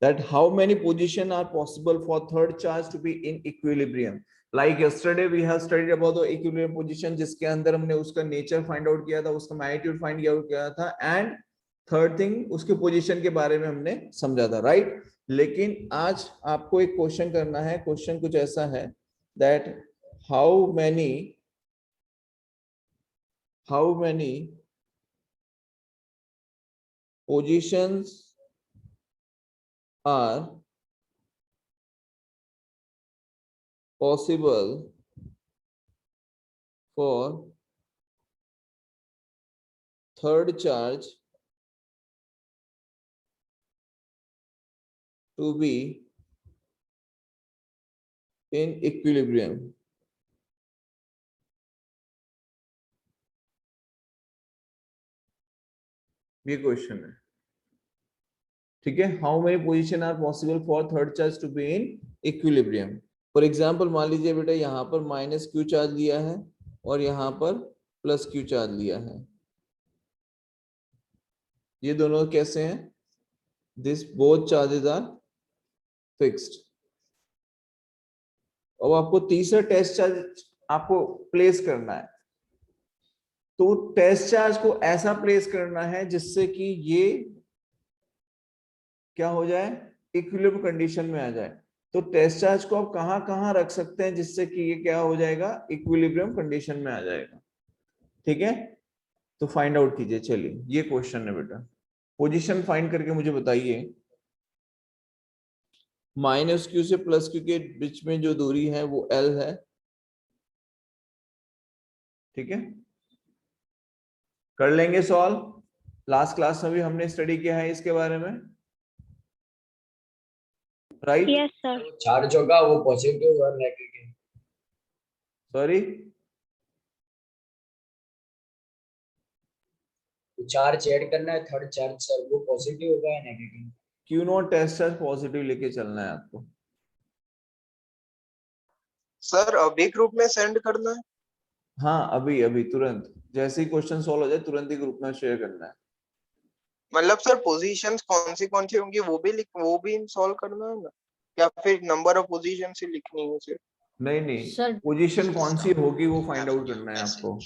that how many positions are possible for third charge to be in equilibrium. Like yesterday we have studied about the equilibrium position, जिसके अंदर हमने उसका nature find out किया था, उसका magnitude find out किया था, and third thing उसके पोजीशन के बारे में हमने समझा था, राइट। लेकिन आज आपको एक क्वेश्चन करना है। क्वेश्चन कुछ ऐसा है that how many positions are possible for third charge to be in equilibrium. ये क्वेश्चन है, ठीक है। How many position are possible for third charge to be in equilibrium. For example मान लीजिए बेटा यहाँ पर माइनस क्यू चार्ज लिया है और यहाँ पर प्लस क्यू चार्ज लिया है। ये दोनों कैसे हैं? This both charges are fixed. अब आपको तीसरा टेस्ट चार्ज आपको प्लेस करना है। तो टेस्ट चार्ज को ऐसा प्लेस करना है जिससे कि ये क्या हो जाए, इक्विलिब्रियम कंडीशन में आ जाए। तो टेस्ट चार्ज को आप कहां कहां रख सकते हैं जिससे कि ये क्या हो जाएगा, इक्विलिब्रियम कंडीशन में आ जाएगा, ठीक है। तो फाइंड आउट कीजिए। चलिए ये क्वेश्चन है बेटा, पोजीशन फाइंड करके मुझे बताइए। माइनस क्यू से प्लस क्यू के बीच में जो दूरी है वो एल है, ठीक है। कर लेंगे सॉल्व। लास्ट क्लास में भी हमने स्टडी किया है इसके बारे में, राइट? Yes sir. चार्ज होगा वो पॉजिटिव और नेगेटिव। सॉरी, चार्ज ऐड करना है थर्ड चार्ज सर, वो पॉजिटिव होगा या negative? Q not test charge positive लेके चलना है आपको। सर अभी ग्रुप में सेंड करना है? हाँ अभी अभी तुरंत, जैसे ही क्वेश्चन सॉल्व हो जाए तुरंत ही ग्रुप में शेयर करना है। मतलब सर पोजीशंस कौन सी होंगी वो भी सॉल्व करना है ना, या फिर नंबर ऑफ पोजीशन से लिखनी है सिर्फ? नहीं नहीं सर पोजीशन कौन सी होगी वो फाइंड आउट करना है आपको।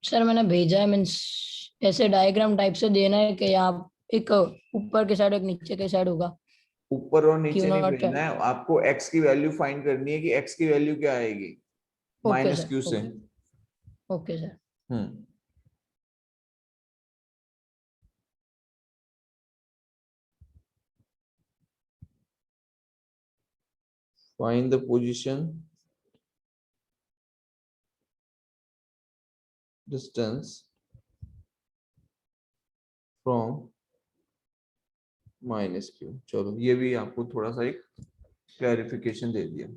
सर मैंने भेजा है, मीन्स ऐसे डायग्राम टाइप से देना है कि आप एक ऊपर के साइड एक नीचे के साइड होगा। ऊपर और नीचे क्यों नहीं नॉट? भेजना है आपको, एक्स की वैल्यू फाइंड करनी है कि एक्स की वैल्यू क्या आएगी ओके माइनस सर, क्यू से। Okay sir. Find the position distance from minus Q. चलो ये भी आपको थोड़ा सा एक क्लैरिफिकेशन दे दिया।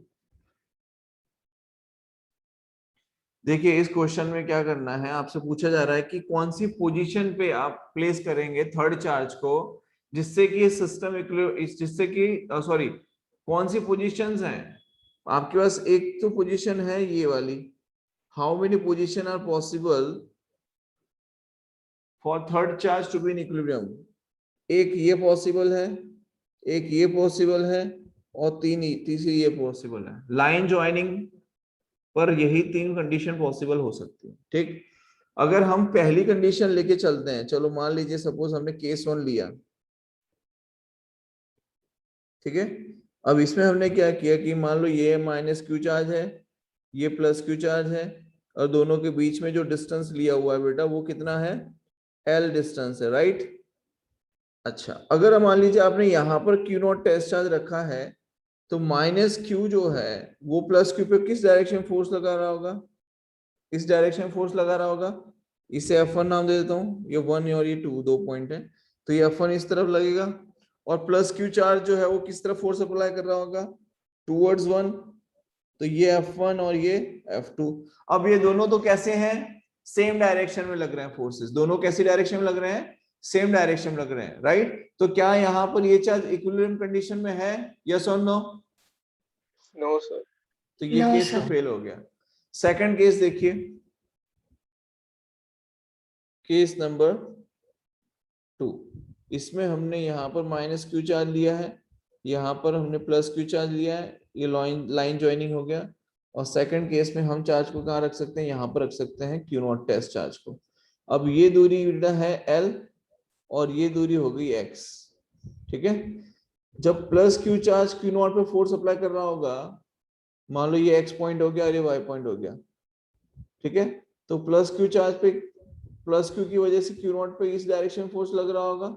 देखिए इस क्वेश्चन में क्या करना है, आपसे पूछा जा रहा है कि कौन सी पोजीशन पे आप प्लेस करेंगे थर्ड चार्ज को जिससे कि ये सिस्टम जिससे कि सॉरी कौन सी पोजीशंस हैं आपके पास। एक तो पोजीशन है ये वाली, how many position are possible for third charge to be in equilibrium. एक ये पॉसिबल है, एक ये पॉसिबल है और तीसरी ये पॉसिबल है। लाइन ज्वाइनिंग पर यही तीन कंडीशन पॉसिबल हो सकती है, ठीक। अगर हम पहली कंडीशन लेके चलते हैं, चलो मान लीजिए सपोज हमने केस 1 लिया, ठीक है। अब इसमें हमने क्या किया कि मान लो ये माइनस क्यू चार्ज है, ये प्लस क्यू चार्ज है, और दोनों के बीच में जो डिस्टेंस लिया हुआ है बेटा वो कितना है, एल डिस्टेंस है, राइट। अच्छा अगर मान लीजिए आपने यहाँ पर क्यू नॉट टेस्ट चार्ज रखा है तो माइनस क्यू जो है वो प्लस क्यू पे किस डायरेक्शन फोर्स लगा रहा होगा, इस डायरेक्शन फोर्स लगा रहा होगा। इसे F1 नाम दे देता हूँ, ये 1 और ये 2 दो पॉइंट है, तो ये F1 इस तरफ लगेगा और प्लस क्यू चार्ज जो है वो किस तरफ फोर्स अप्लाई कर रहा होगा, टूवर्ड्स 1, तो ये F1 और ये F2। अब ये दोनों तो कैसे हैं, सेम डायरेक्शन में लग रहे हैं फोर्सेस, दोनों कैसी डायरेक्शन में लग रहे हैं, सेम डायरेक्शन में लग रहे हैं, राइट। तो क्या यहाँ पर ये चार्ज इक्विलिब्रियम कंडीशन में है, यस और नो? No sir. तो ये No, केस तो sir. फेल हो गया। सेकंड केस देखिए, केस नंबर 2। इसमें हमने यहाँ पर माइनस क्यू चार्ज लिया है, यहाँ पर हमने प्लस क्यू चार्ज लिया है, ये लाइन ज्वाइनिंग हो गया। और सेकंड केस में हम चार्ज को कहाँ रख सकते हैं, यहाँ पर रख सकते हैं क्यू नॉट टेस्ट चार्ज को। अब ये दूरी बेटा है L और ये दूरी हो गई X, ठीक है। जब plus q charge Q not पे फोर्स अप्लाई कर रहा होगा, मान लो ये X पॉइंट हो गया और ये Y पॉइंट हो गया, ठीक है। तो प्लस क्यू चार्ज पे, प्लस क्यू की वजह से क्यू नॉट पे इस डायरेक्शन में फोर्स लग रहा होगा।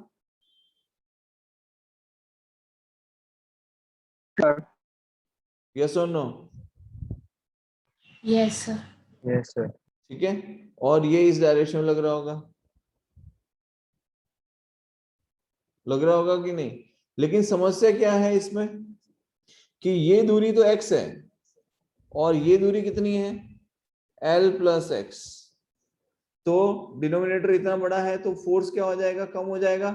यस और no? Yes, sir. Yes, sir. ठीक है। और ये इस डायरेक्शन में लग रहा होगा, लग रहा होगा कि नहीं। लेकिन समस्या क्या है इसमें कि ये दूरी तो x है और ये दूरी कितनी है, L प्लस x। तो डिनोमिनेटर इतना बड़ा है तो फोर्स क्या हो जाएगा, कम हो जाएगा।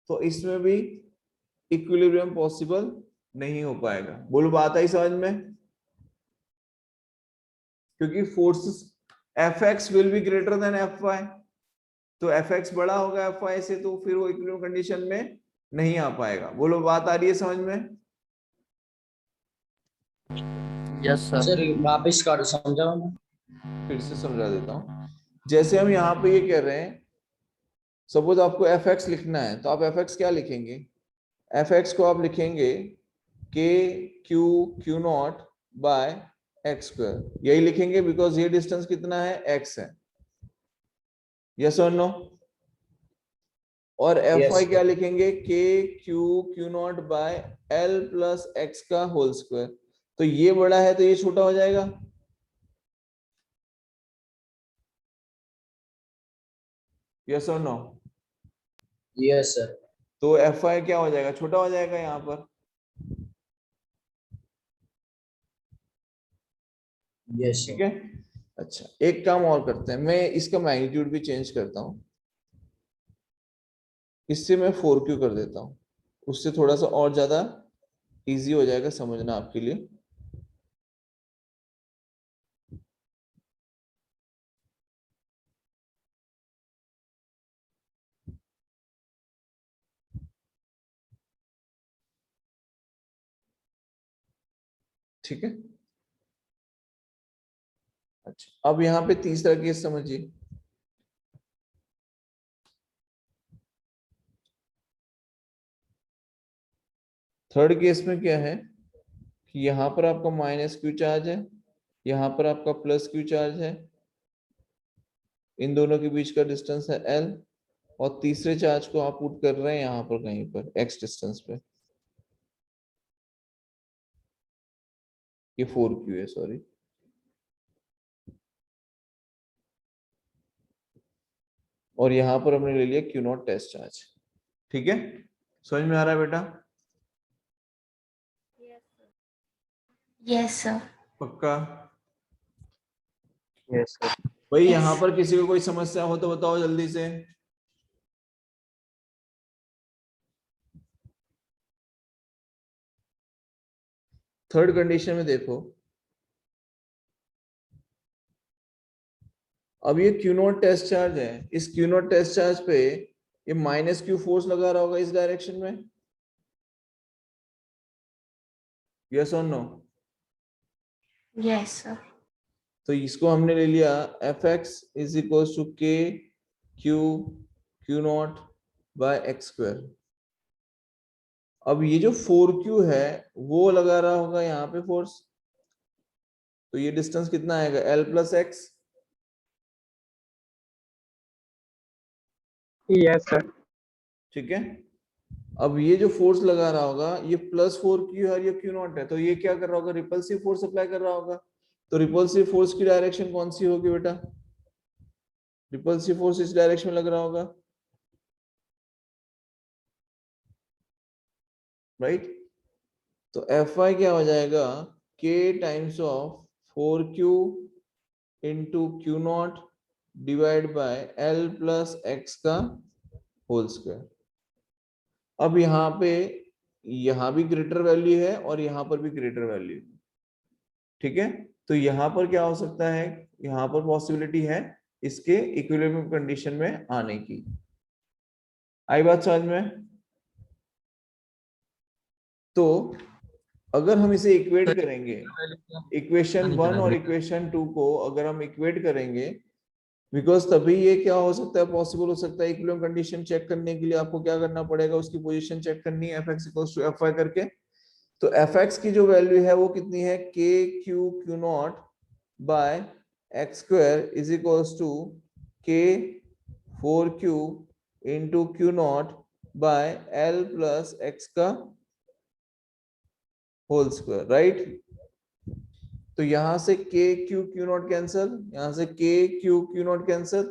तो इसमें भी इक्विलिब्रियम पॉसिबल नहीं हो पाएगा। बोलो बात आई समझ में? क्योंकि forces Fx will be greater than Fy, तो Fx बड़ा होगा Fy से, तो फिर वो इक्विलिब्रियम कंडीशन में नहीं आ पाएगा। बोलो बात आ रही है समझ में? Yes, sir. सर वापस कर समझाओ ना। फिर से समझा देता हूँ। जैसे हम यहाँ पे ये कह रहे हैं, सपोज आपको Fx लिखना है, तो आप Fx क्या लिखेंगे, Fx को आप लिखेंगे k q not by x square, यही लिखेंगे बिकॉज ये डिस्टेंस कितना है, x है। यस और नो? और Yes, Fy sir. क्या लिखेंगे, k q not by l plus x का होल स्क्वायर। तो ये बड़ा है तो ये छोटा हो जाएगा। यस और नो? Yes sir. तो Fy क्या हो जाएगा, छोटा हो जाएगा यहाँ पर। यस ठीक सर। है। अच्छा एक काम और करते हैं, मैं इसका मैग्नीट्यूड भी चेंज करता हूँ, इससे मैं 4q कर देता हूँ, उससे थोड़ा सा और ज्यादा इजी हो जाएगा समझना आपके लिए। ठीक है। अच्छा अब यहाँ पे तीसरा केस समझिए। थर्ड केस में क्या है कि यहाँ पर आपका माइनस क्यू चार्ज है, यहाँ पर आपका प्लस क्यू चार्ज है, इन दोनों के बीच का डिस्टेंस है L, और तीसरे चार्ज को आप पुट कर रहे हैं यहाँ पर कहीं पर x डिस्टेंस पे, ये 4q है सॉरी। और यहाँ पर हमने ले लिया q नॉट टेस्ट चार्ज। ठीक है, समझ में आ रहा है बेटा? Yes, sir. पक्का? Yes, sir. भाई Yes. यहाँ पर किसी को कोई समस्या हो तो बताओ जल्दी से। थर्ड कंडीशन में देखो, अब ये क्यू नॉट टेस्ट चार्ज है, इस क्यू नॉट टेस्ट चार्ज पे ये माइनस क्यू फोर्स लगा रहा होगा इस डायरेक्शन में। यस और नो? Yes, sir. तो इसको हमने ले लिया Fx is equal to k q not by x square. अब ये जो 4q है वो लगा रहा होगा यहाँ पे फोर्स, तो ये डिस्टेंस कितना आएगा, L plus x. Yes, sir. ठीक है। अब ये जो फोर्स लगा रहा होगा ये प्लस 4q है और ये q नॉट है, तो ये क्या कर रहा होगा, रिपल्सिव फोर्स अप्लाई कर रहा होगा। तो रिपल्सिव फोर्स की डायरेक्शन कौन सी होगी बेटा, रिपल्सिव फोर्स इस डायरेक्शन में लग रहा होगा, राइट। तो Fy क्या हो जाएगा, k times of 4q into q not divide by L plus x का होल स्क्वायर। अब यहाँ पे यहाँ भी ग्रेटर वैल्यू है और यहाँ पर भी ग्रेटर वैल्यू, ठीक है। तो यहाँ पर क्या हो सकता है, यहाँ पर पॉसिबिलिटी है इसके इक्विलिब्रियम कंडीशन में आने की। आई बात समझ में? तो अगर हम इसे इक्वेट करेंगे, इक्वेशन 1 और इक्वेशन 2 को अगर हम इक्वेट करेंगे, बिकॉज तभी ये क्या हो सकता है, पॉसिबल हो सकता है। इक्विलिब्रियम कंडीशन चेक करने के लिए आपको क्या करना पड़ेगा, उसकी पोजीशन चेक करनी है fx इक्वल्स टू fy करके। तो fx की जो वैल्यू है वो कितनी है, k q q not by x square is equals to k 4q into q not by l plus x का होल स्क्वायर, राइट। तो यहां से k q q not cancel, यहां से k q q not cancel,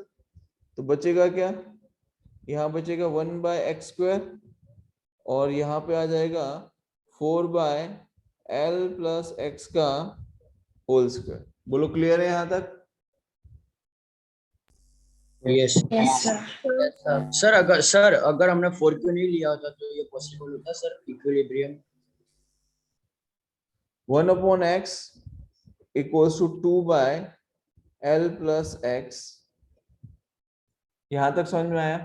तो बचेगा क्या, यहाँ बचेगा 1 बाय एक्स स्क्वायर और यहाँ पे आ जाएगा 4 बाय एल प्लस एक्स का होल स्क्वायर। बोलो क्लियर है यहाँ तक? Yes Yes, sir. सर अगर हमने 4Q नहीं लिया होता तो ये पॉसिबल होता sir equilibrium? 1 upon x equals to 2 by L plus x. यहां तक समझ में आया?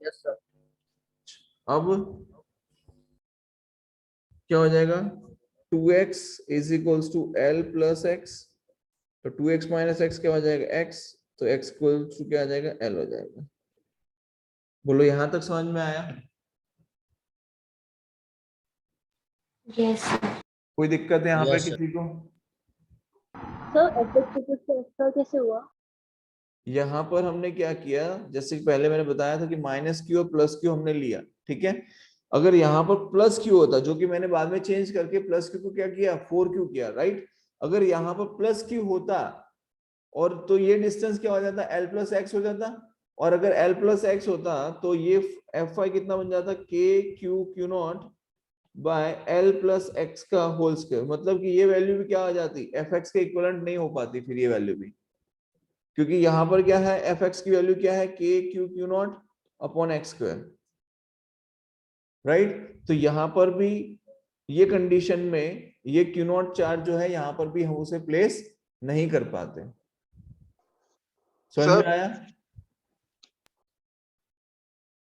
Yes sir. अब क्या हो जाएगा, 2x is equals to L plus x, तो 2x माइनस एक्स क्या हो जाएगा, x, तो x इक्वल्स टू क्या आ जाएगा, l हो जाएगा। बोलो यहां तक समझ में आया? Yes, sir. कोई दिक्कत है यहाँ पे Yes, sir. किसी को? Sir fx equal to x कैसे हुआ? यहाँ पर हमने क्या किया, जैसे कि पहले मैंने बताया था कि माइनस क्यू और प्लस क्यू हमने लिया, ठीक है। अगर यहाँ पर प्लस क्यू होता, जो कि मैंने बाद में चेंज करके प्लस क्यू को क्या किया, 4Q किया, राइट। अगर यहाँ पर प्लस क्यू होता और तो ये डिस्टेंस क्या हो जाता, L प्लस एक्स हो जाता, और अगर L प्लस एक्स होता तो ये Fy कितना बन जाता, k q q not by L plus x का होल स्क्वायर। मतलब कि ये वैल्यू भी क्या आ जाती, fx के इक्विवेलेंट नहीं हो पाती फिर ये वैल्यू भी, क्योंकि यहां पर क्या है, fx की वैल्यू क्या है, k q q not upon x square, right. तो यहां पर भी ये कंडीशन में ये q नॉट चार्ज जो है यहां पर भी हम उसे प्लेस नहीं कर पाते। समझ में सर आया?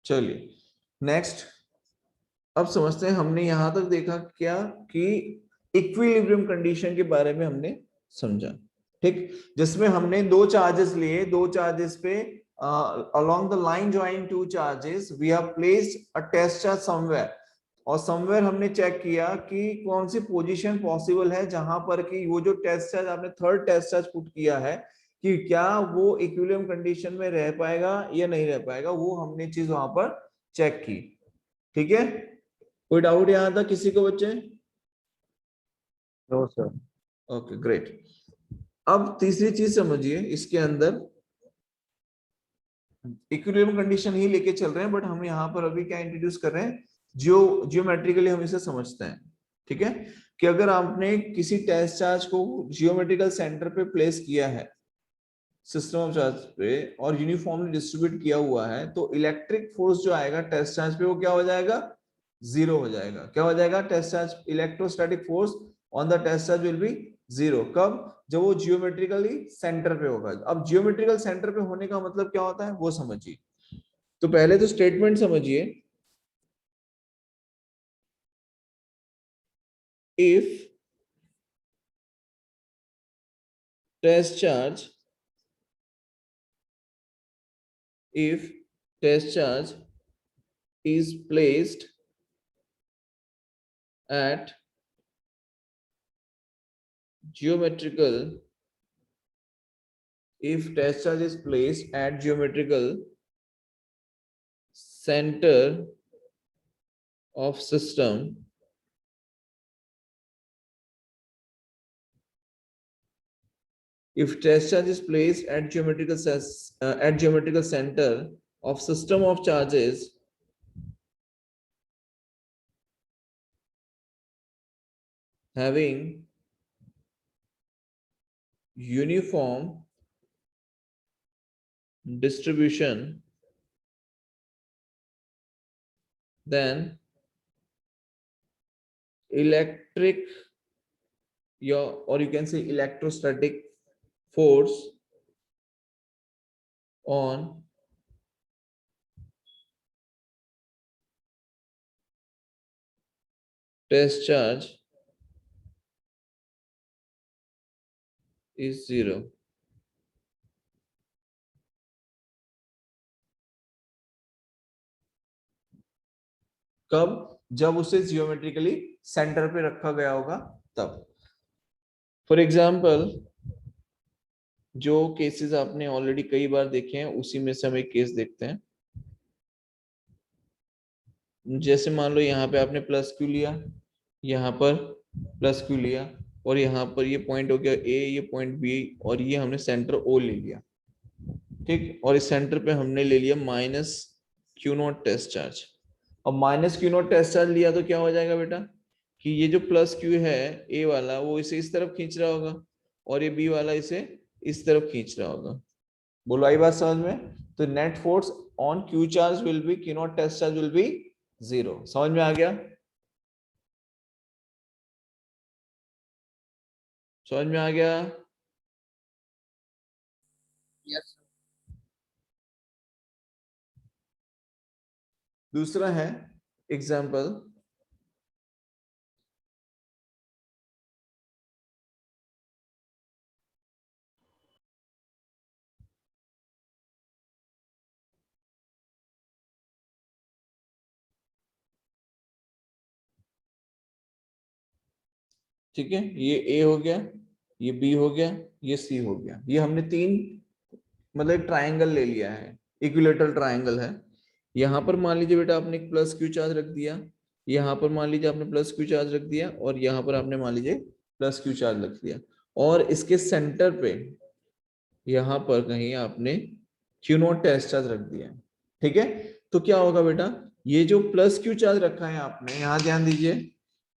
चलिए नेक्स्ट, अब समझते हैं। हमने यहां तक देखा क्या कि इक्विलिब्रियम कंडीशन के बारे में हमने समझा, ठीक, जिसमें हमने दो चार्जेस लिए, दो चार्जेस पे along the line join two charges we have placed a test charge somewhere, और समवेयर हमने चेक किया कि कौन सी पोजीशन पॉसिबल है जहां पर कि वो जो टेस्ट चार्ज आपने थर्ड टेस्ट चार्ज पुट किया है कि क्या वो इक्विलिब्रियम कंडीशन में रह पाएगा या नहीं रह पाएगा, वो हमने चीज वहां पर चेक की, ठीक है। कोई डाउट यहां तक किसी को बच्चे? No sir. Okay great. अब तीसरी चीज समझिए, इसके अंदर इक्विलिब्रियम कंडीशन ही लेके चल रहे हैं, बट हम यहाँ पर अभी क्या इंट्रोड्यूस कर रहे हैं, जियोमेट्रिकली हम इसे समझते हैं, ठीक है। कि अगर आपने किसी टेस्ट चार्ज को जियोमेट्रिकल सेंटर पे प्लेस किया है सिस्टम ऑफ चार्ज पे और यूनिफॉर्मली डिस्ट्रीब्यूट किया हुआ है, तो इलेक्ट्रिक फोर्स जो आएगा टेस्ट चार्ज पे वो क्या हो जाएगा, जीरो हो जाएगा। क्या हो जाएगा, test charge, electrostatic force on the test charge will be zero. कब, जब वो जियोमेट्रिकली सेंटर पे होगा। अब जियोमेट्रिकल सेंटर पे होने का मतलब क्या होता है वो समझिए। तो पहले तो स्टेटमेंट समझिए, if test charge, if test charge is placed at geometrical, if test charge is placed at geometrical center of system, if test charge is placed at geometrical center of system of charges having uniform distribution, then electric, or you can say electrostatic force on test charge is 0. कब? जब उसे geometrically centre पे रखा गया होगा तब। For example जो cases आपने ऑलरेडी कई बार देखे हैं उसी में से हम एक केस देखते हैं। जैसे मान लो यहाँ पे आपने प्लस क्यू लिया, यहाँ पर प्लस क्यू लिया, और यहाँ पर ये पॉइंट हो गया ए, ये पॉइंट बी, और ये हमने सेंटर ओ ले लिया, ठीक। और इस सेंटर पे हमने ले लिया minus q not test charge. अब minus q not test charge लिया तो क्या हो जाएगा बेटा कि ये जो प्लस क्यू है ए वाला वो इसे इस तरफ खींच रहा होगा और ये बी वाला इसे इस तरफ खींच रहा होगा। बोलो आई बात समझ में? तो net force on q charge will be q not test charge will be 0। समझ में आ गया? समझ में आ गया? यस दूसरा है एग्जाम्पल, ठीक है। ये ए हो गया, ये बी हो गया, ये सी हो गया। ये हमने तीन मतलब एक ट्राइंगल ले लिया है, इक्विलेटरल ट्राइंगल है। यहाँ पर मान लीजिए बेटा आपने एक प्लस क्यू चार्ज रख दिया, यहाँ पर मान लीजिए आपने प्लस क्यू चार्ज रख दिया, और यहाँ पर आपने मान लीजिए प्लस क्यू चार्ज रख दिया, और इसके सेंटर पे यहाँ पर कहीं आपने क्यू नॉट टेस्ट चार्ज रख दिया, ठीक है। तो क्या होगा बेटा, ये जो प्लस क्यू चार्ज रखा है आपने, यहाँ ध्यान दीजिए,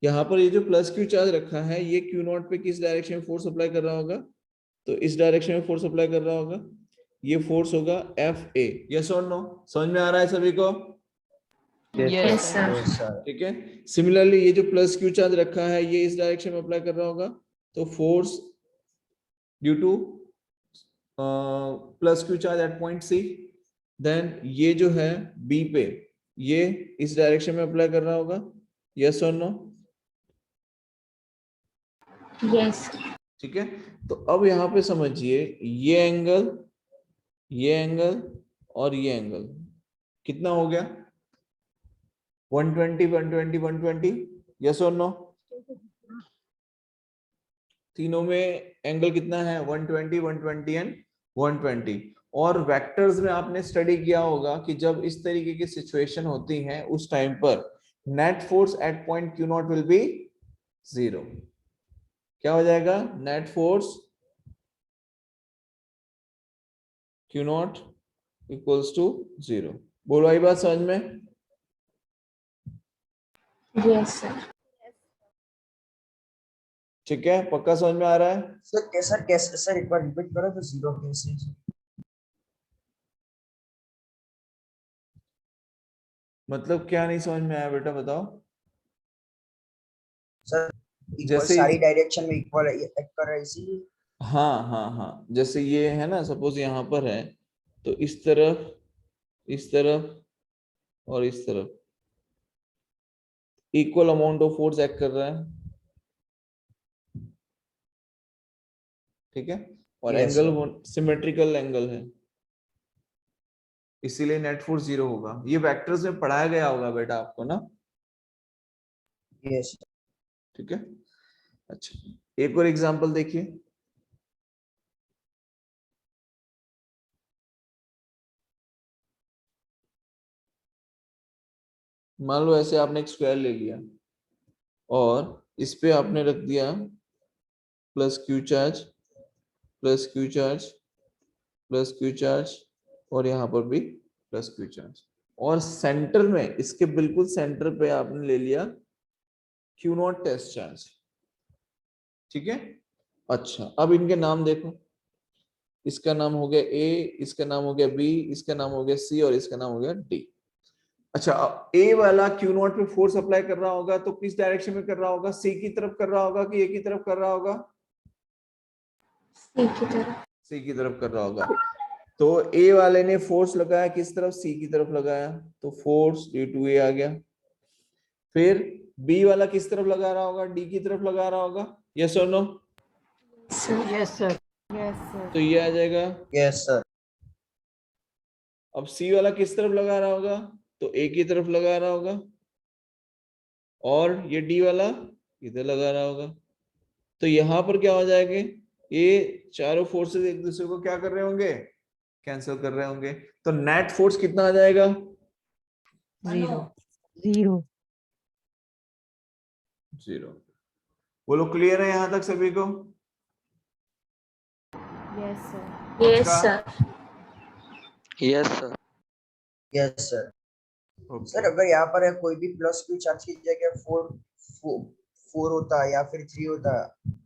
यहाँ पर ये जो प्लस क्यू चार्ज रखा है ये क्यू नॉट पे किस डायरेक्शन में फोर्स अप्लाई कर रहा होगा? तो इस डायरेक्शन में फोर्स अप्लाई कर रहा होगा। ये फोर्स होगा एफ ए। यस और नो? समझ में आ रहा है सभी को? Yes, sir. सर ठीक है। सिमिलरली ये जो प्लस क्यू चार्ज रखा है ये इस डायरेक्शन में अप्लाई कर रहा होगा, तो force due to plus q charge at point C, then ये जो है बी पे ये इस डायरेक्शन में अप्लाई कर रहा होगा। यस और नो? Yes. ठीक है। तो अब यहाँ पे समझिए ये एंगल, ये एंगल और ये एंगल कितना हो गया? 120 120 120। यस और नो? तीनों में एंगल कितना है? 120 120 एंड 120। और वेक्टर्स में आपने स्टडी किया होगा कि जब इस तरीके की सिचुएशन होती है उस टाइम पर net force at point q not will be 0। क्या हो जाएगा? Net force q not equals to 0। बोलो आई बात समझ में? Yes, sir. ठीक है, पक्का समझ में आ रहा है? सर कैसे सर एक बार रिपीट करो तो 0 कैसे? मतलब क्या नहीं समझ में आया बेटा, बताओ। सर जैसे सारी डायरेक्शन में इक्वल एक्ट कर रहा है इसीलिए। हाँ हाँ हाँ, जैसे ये है ना, सपोज यहाँ पर है तो इस तरफ और इस तरफ equal amount of force act कर रहा है, ठीक है। और Yes, एंगल सिमेट्रिकल एंगल है, इसीलिए नेट फोर्स 0 होगा। ये वेक्टर्स में पढ़ाया गया होगा बेटा आपको ना, यस ठीक है। अच्छा, एक और एग्जांपल देखिए। मान लो ऐसे आपने एक स्क्वायर ले लिया और इस पे आपने रख दिया plus q charge plus q charge plus q charge, और यहाँ पर भी प्लस क्यू चार्ज, और सेंटर में, इसके बिल्कुल सेंटर पे आपने ले लिया क्यू नॉट टेस्ट चार्ज, ठीक है। अच्छा, अब इनके नाम देखो, इसका नाम हो गया ए, इसका नाम हो गया बी, इसका नाम हो गया सी, और इसका नाम हो गया डी। अच्छा, अब ए वाला क्यू नॉट पे फोर्स अप्लाई कर रहा होगा तो किस डायरेक्शन में कर रहा होगा? सी की तरफ कर रहा होगा कि ए की तरफ कर रहा होगा? C की तरफ. सी की तरफ कर रहा होगा। तो ए वाले ने फोर्स लगाया किस तरफ, सी की तरफ लगाया, तो फोर्स ड्यू टू ए आ गया। फिर बी वाला किस तरफ लगा रहा होगा, डी की तरफ लगा रहा होगा, यस और नो, Sir. Yes sir. तो ये आ जाएगा। Yes sir. अब सी वाला किस तरफ लगा रहा होगा, तो ए की तरफ लगा रहा होगा, और ये डी वाला इधर लगा रहा होगा। तो यहाँ पर क्या हो जाएंगे, ये चारों फोर्सेस एक दूसरे को क्या कर रहे होंगे, कैंसिल कर रहे होंगे। तो नेट फोर्स कितना आ जाएगा, 0। जीरो। बोलो क्लियर है यहां तक सभी को? Yes, sir. Yes sir. Yes sir. Okay. Sir अगर यहाँ पर कोई भी प्लस क्यू चार्ज की जगह 4 होता या फिर 3 होता,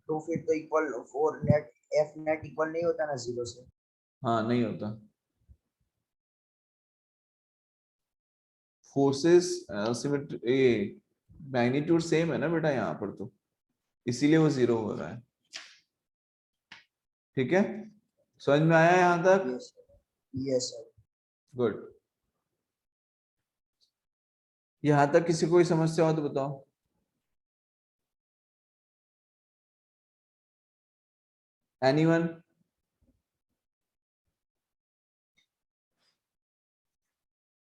तो फिर तो equal 4 net F net equal नहीं होता ना 0 से। हाँ नहीं होता, फोर्सेस सिमेट्री मैग्नीट्यूड सेम है ना बेटा यहाँ पर, तो इसीलिए वो 0 हो रहा है। ठीक है, समझ में आया यहाँ तक? Yes sir. गुड। यहाँ तक किसी को कोई समस्या हो तो बताओ। Anyone?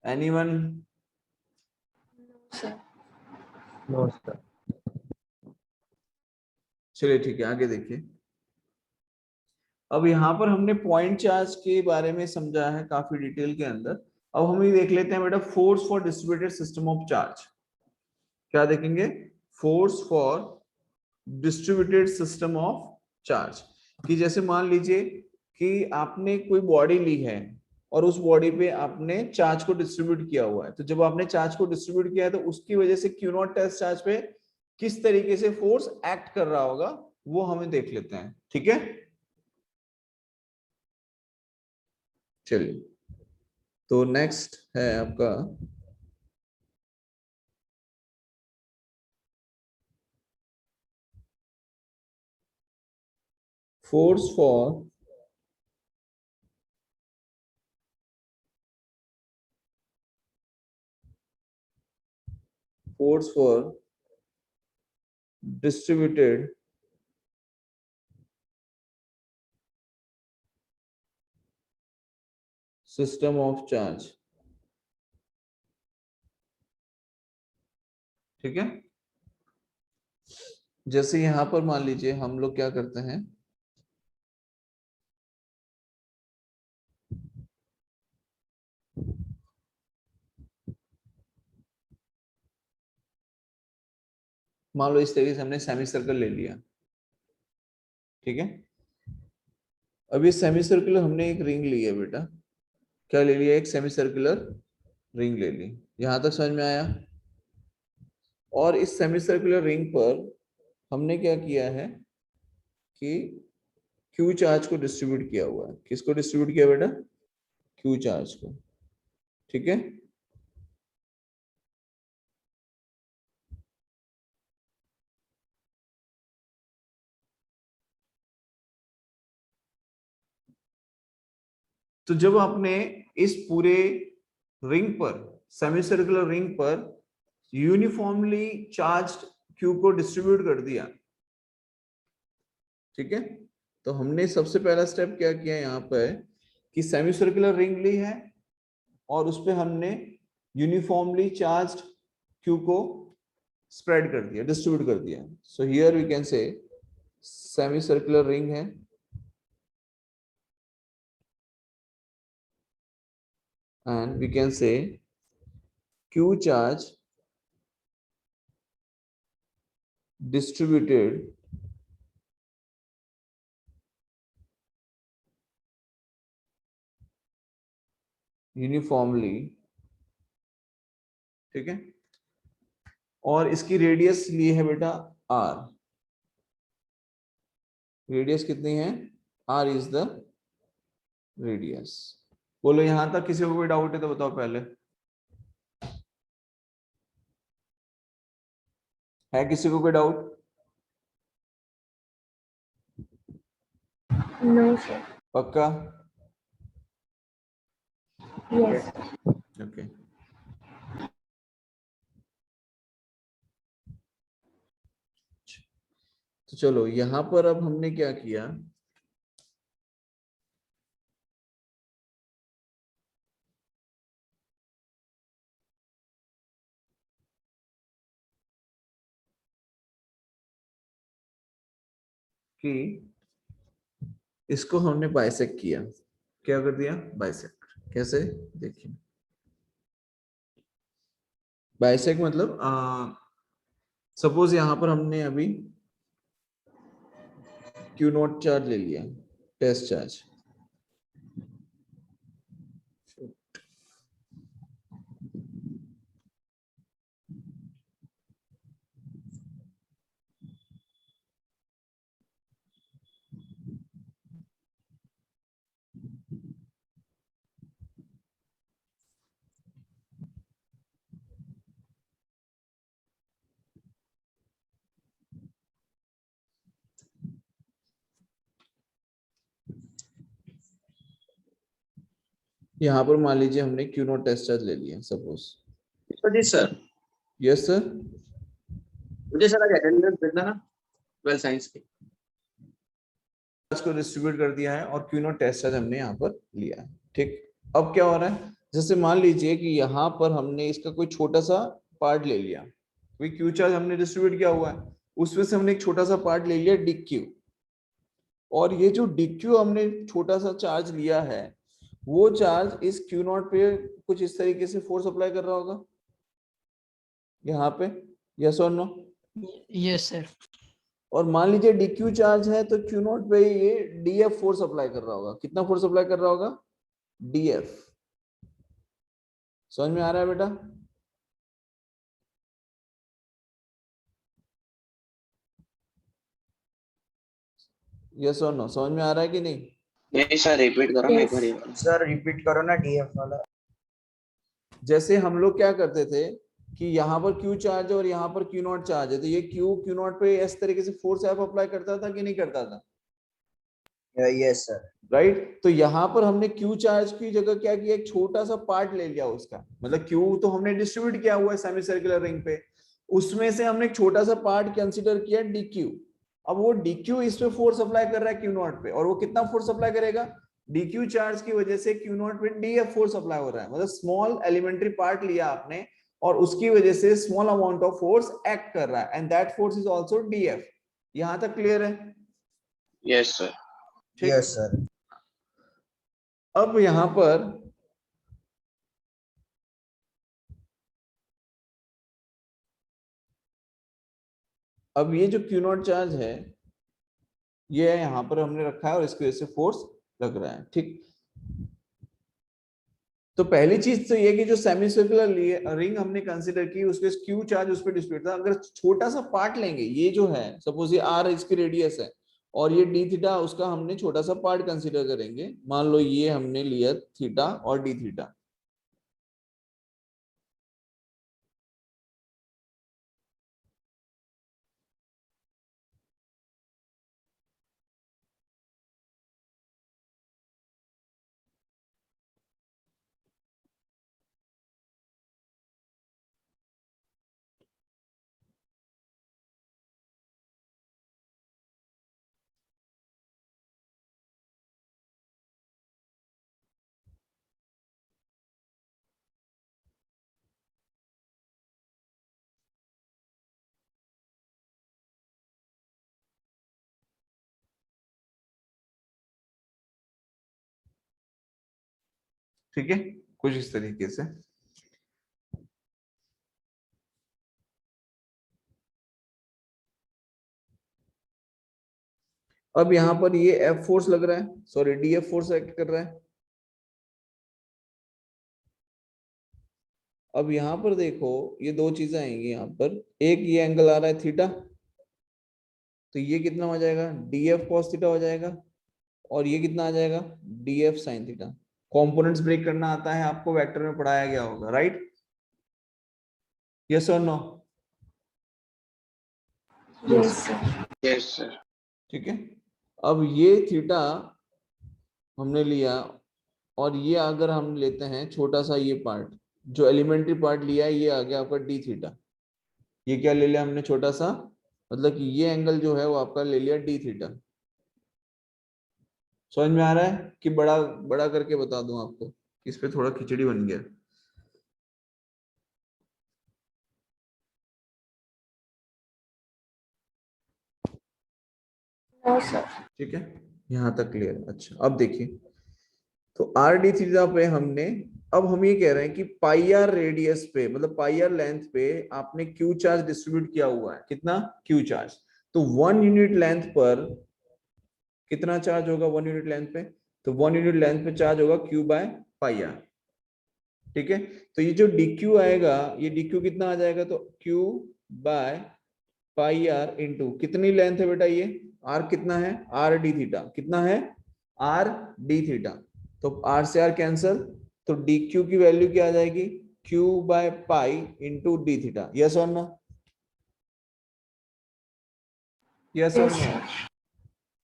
Anyone? Sir. No sir. चलिए ठीक है, आगे देखिए। अब यहाँ पर हमने पॉइंट चार्ज के बारे में समझा है काफी डिटेल के अंदर। अब हम ये देख लेते हैं बेटा, force for distributed system of charge. क्या देखेंगे, force for distributed system of charge. कि जैसे मान लीजिए कि आपने कोई बॉडी ली है और उस बॉडी पे आपने चार्ज को डिस्ट्रीब्यूट किया हुआ है, तो जब आपने चार्ज को डिस्ट्रीब्यूट किया है तो उसकी वजह से क्यू नॉट टेस्ट चार्ज पे किस तरीके से फोर्स एक्ट कर रहा होगा वो हमें देख लेते हैं। ठीक है, चलिए। तो नेक्स्ट है आपका force for distributed system of charge। ठीक है, जैसे यहां पर मान लीजिए हम लोग क्या करते हैं, मान लो इस तरीके से हमने सेमी सर्कल ले लिया। ठीक है, अब ये सेमी सर्कुलर हमने एक रिंग ली है बेटा, क्या ले लिया, एक सेमी सर्कुलर रिंग ले ली। यहां तक समझ में आया? और इस सेमी सर्कुलर रिंग पर हमने क्या किया है कि क्यू चार्ज को डिस्ट्रीब्यूट किया हुआ है। किसको डिस्ट्रीब्यूट किया बेटा, क्यू चार्ज को। ठीक है, तो जब आपने इस पूरे रिंग पर, सेमी सर्कुलर रिंग पर यूनिफॉर्मली चार्ज्ड क्यू को डिस्ट्रीब्यूट कर दिया, ठीक है, तो हमने सबसे पहला स्टेप क्या किया यहाँ पर कि सेमी सर्कुलर रिंग ली है और उस पे हमने यूनिफॉर्मली चार्ज्ड क्यू को स्प्रेड कर दिया, डिस्ट्रीब्यूट कर दिया। So here we can say semi circular ring है and we can say q charge distributed uniformly। ठीक है, और इसकी रेडियस ली है बेटा r। रेडियस कितनी है, r इज द रेडियस। बोलो यहां तक किसी को कोई डाउट है तो बताओ पहले, है किसी को कोई डाउट? No, sir. पक्का? Yes. ओके तो चलो यहाँ पर अब हमने क्या किया, कि इसको हमने बाइसेक्ट किया। क्या कर दिया? बाइसेक्ट। कैसे? देखिए, बाइसेक्ट मतलब सपोज यहाँ पर हमने अभी क्यू नॉट चार्ज ले लिया, टेस्ट चार्ज, यहाँ पर मान लीजिए हमने क्यू नॉट टेस्ट चार्ज ले लिया सपोज। जी सर, यस सर। मुझे सर आज अटेंडेंस देना ना 12 साइंस की। को डिस्ट्रीब्यूट कर दिया है और क्यू नॉट टेस्ट चार्ज हमने यहाँ पर लिया है। ठीक, अब क्या हो रहा है, जैसे मान लीजिए कि यहाँ पर हमने इसका कोई छोटा सा पार्ट ले लिया, कोई क्यू चार्ज हमने डिस्ट्रीब्यूट किया हुआ है, उसमें से हमने एक छोटा सा पार्ट ले लिया डी क्यू, और ये जो डी क्यू हमने छोटा सा चार्ज लिया है, वो चार्ज इस क्यू नॉट पे कुछ इस तरीके से फोर्स अप्लाई कर रहा होगा यहाँ पे, यस और नो? Yes sir. और मान लीजिए डी क्यू चार्ज है तो क्यू नॉट पे ये डी एफ फोर्स अप्लाई कर रहा होगा। कितना फोर्स अप्लाई कर रहा होगा? D F. समझ में आ रहा है बेटा? यस और नो? समझ में आ रहा है कि नहीं? नहीं सर, रिपीट करो ना एक Yes. बार। सर रिपीट करो ना डीएफ वाला। जैसे हम लोग क्या करते थे कि यहाँ पर क्यू चार्ज और यहाँ पर क्यू नॉट चार्ज है, तो ये क्यू नॉट पे इस तरीके से फोर्स एफ अप्लाई करता था कि नहीं करता था? Yes sir. राइट। तो यहाँ पर हमने क्यू चार्ज की जगह क्या किया, एक छोटा सा पार्ट ले लिया उसका, मतलब क्यू तो हमने डिस्ट्रीब्यूट किया हुआ है सेमी सर्कुलर रिंग पे, उसमें से हमने एक छोटा सा पार्ट कंसीडर किया डी क्यू। अब वो डी क्यू इस पे फोर्स अप्लाई कर रहा है क्यू नॉट पे, और वो कितना फोर्स अप्लाई करेगा? डी क्यू चार्ज की वजह से क्यू नॉट पे डी एफ फोर्स अप्लाई हो रहा है, मतलब स्मॉल एलिमेंट्री पार्ट लिया आपने और उसकी वजह से small amount of force act कर रहा है, and that force is also D F. यहां तक क्लियर है? Yes sir. Yes sir. अब यहां पर अब ये जो क्यू नॉट चार्ज है ये यहां पर हमने रखा है और इसकी वजह से फोर्स लग रहा है। ठीक, तो पहली चीज तो ये कि जो सेमी सर्कुलर रिंग हमने कंसीडर की उसके क्यू चार्ज उस पर डिस्ट्रीब्यूट था। अगर छोटा सा पार्ट लेंगे, ये जो है सपोज ये आर इसकी रेडियस है और ये डी थीटा, उसका हमने छोटा सा पार्ट कंसीडर करेंगे। मान लो ये हमने लिया थीटा और डी थीटा, ठीक है, कुछ इस तरीके से। अब यहां पर ये एफ फोर्स लग रहा है, sorry D F force act कर रहा है। अब यहां पर देखो ये दो चीजें आएंगी यहाँ पर, एक ये एंगल आ रहा है थीटा, तो ये कितना हो जाएगा? डी एफ कॉस थीटा हो जाएगा, और ये कितना आ जाएगा? D F sine theta. Components break करना आता है आपको, वेक्टर में पढ़ाया गया होगा, राइट? यस और no? Yes, sir. Yes sir. ठीक है, अब ये थीटा हमने लिया और ये अगर हम लेते हैं छोटा सा ये पार्ट, जो एलिमेंट्री पार्ट लिया है ये आ गया आपका डी थीटा। ये क्या ले लिया हमने छोटा सा, मतलब कि ये एंगल जो है वो आपका ले लिया डी थीटा। समझ में आ रहा है कि बड़ा बड़ा करके बता दूं आपको, इस पे थोड़ा खिचड़ी बन गया। No, sir. ठीक है, यहां तक क्लियर। अच्छा अब देखिए, तो आर डी थीटा पे हमने, अब हम ये कह रहे हैं कि पाई आर रेडियस पे, मतलब पाई आर लेंथ पे आपने क्यू चार्ज डिस्ट्रीब्यूट किया हुआ है। कितना क्यू चार्ज? तो 1 यूनिट लेंथ पर कितना चार्ज होगा 1 यूनिट लेंथ पे? तो 1 यूनिट लेंथ पे चार्ज होगा क्यू बाय पाई आर। ठीक है, तो ये जो dq आएगा, ये dq कितना आ जाएगा? तो q by pi R into कितनी लेंथ है बेटा? ये r कितना है? r d theta. कितना है? r d theta. तो r से r कैंसल, तो dq की वैल्यू क्या आ जाएगी? q by pi into D theta. Yes और नो? यस और Yes, नो? sir.